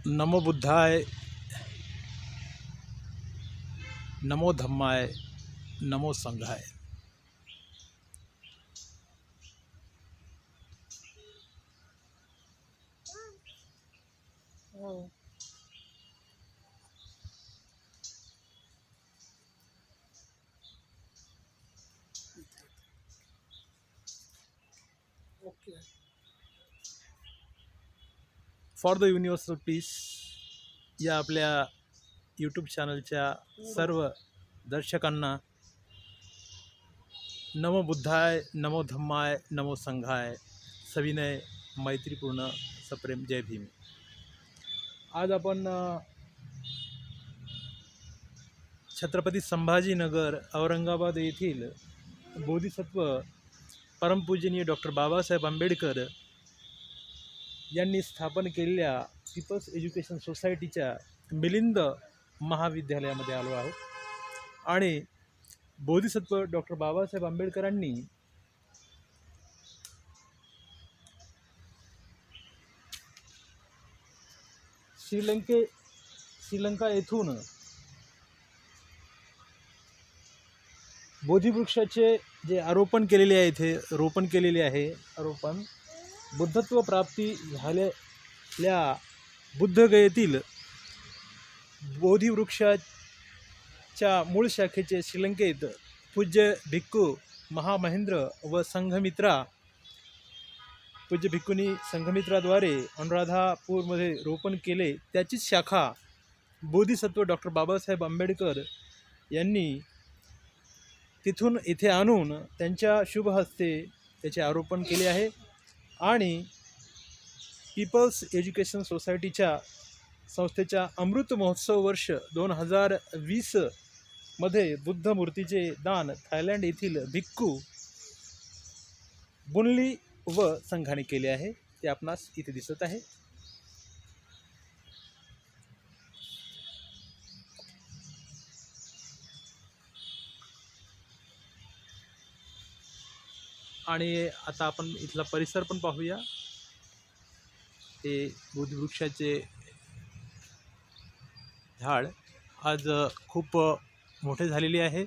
नमो बुद्धाय, नमो धम्माय, नमो संघाय। फॉर द युनिव्हर्सल पीस या आपल्या यूट्यूब चॅनलच्या सर्व दर्शकांना नमो बुद्धाय, नमो धम्माय, नमो संघाय, सविनय मैत्रीपूर्ण सप्रेम जय भीम। आज आपण छत्रपती संभाजीनगर औरंगाबाद येथील बोधिसत्व परमपूजनीय डॉक्टर बाबासाहेब आंबेडकर यांनी स्थापन केलेल्या पीपल्स एज्युकेशन सोसायटीच्या मिलिंद महाविद्यालयामध्ये आलो आहोत। आणि बोधिसत्व डॉक्टर बाबासाहेब आंबेडकरांनी श्रीलंका येथून बोधिवृक्षाचे जे आरोपण केलेले आहे, इथे रोपण केलेले आहे, आरोपण बुद्धत्व प्राप्ती झालेल्या बुद्धगयेतील बोधिवृक्षाच्या मूळ शाखेचे श्रीलंकेत पूज्य भिक्खू महामहेंद्र व संघमित्रा पूज्य भिक्खुनी संघमित्राद्वारे अनुराधापूरमध्ये रोपण केले। त्याचीच शाखा बोधिसत्व डॉक्टर बाबासाहेब आंबेडकर यांनी तिथून इथे आणून त्यांच्या शुभ हस्ते त्याचे आरोपण केले आहे। आणि पीपल्स एज्युकेशन सोसायटीच्या संस्थेच्या अमृत महोत्सव वर्ष 2020 मध्ये बुद्ध मूर्तीचे दान थायलंड येथील भिक्खू बुनली व संघाने केले आहे। ते आपणास इथे दिसत आहे। आणि आता आपण इथला परिसर पण पाहूया। हे बोधिवृक्षाचे झाड आज खूप मोठे झालेले आहे।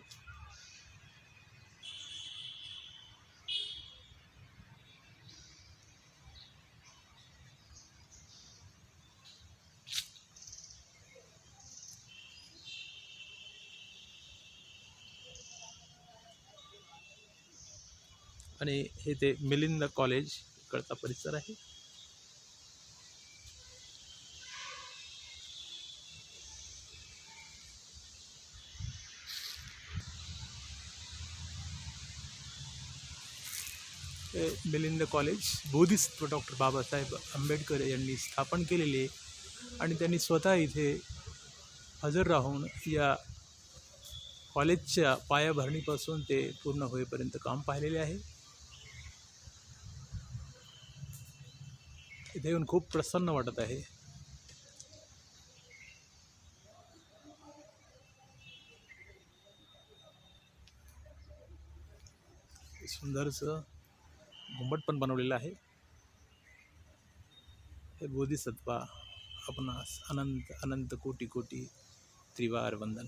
आणि हे ते मिलिंद कॉलेज कडचा परिसर आहे। हे मिलिंद कॉलेज बोधिसत्व डॉक्टर बाबासाहेब आंबेडकर यांनी स्थापन केलेले आणि त्यांनी स्वतः इथे हजर राहून या कॉलेजच्या पायाभरणीपासून ते पूर्ण होईपर्यंत काम पाहिलेले आहे। इथे येऊन खूप प्रसन्न वाटत आहे। सुंदरसं घुमट पण बनवलेलं आहे। हे बोधिसत्वा आपणास अनंत अनंत कोटी कोटी त्रिवार वंदन।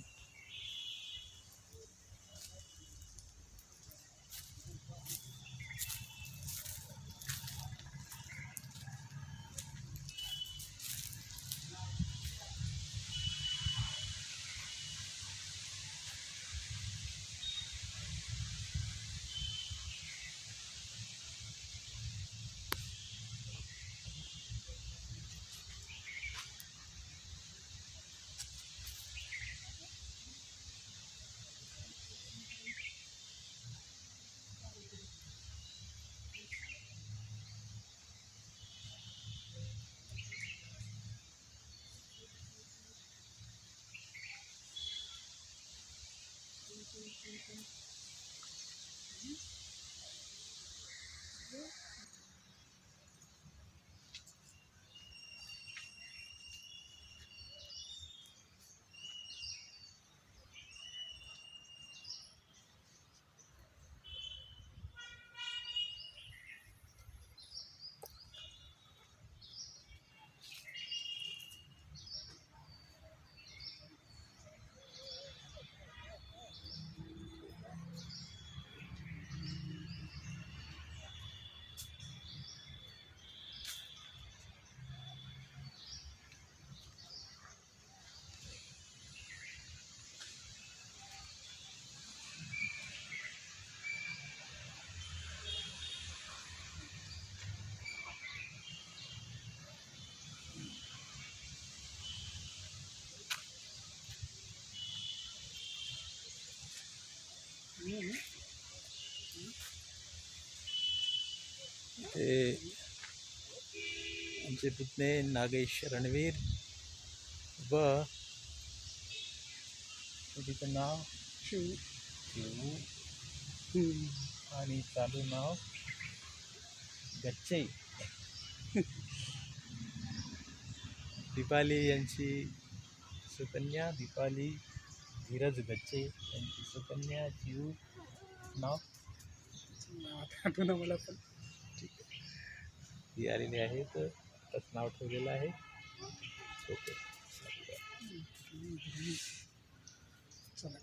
यांचे पुतणे नागेश रणवीर व मुलीचं नाव शिव आणि चालू नाव गच्चे. दीपाली यांची सुकन्या दीपाली धीरज गच्चे यांची सुकन्या जीव नाव आठवण मला पण. ठीक आहे, ही आलेली आहे तर त्याच नाव ठेवलेलं आहे. ओके. चला.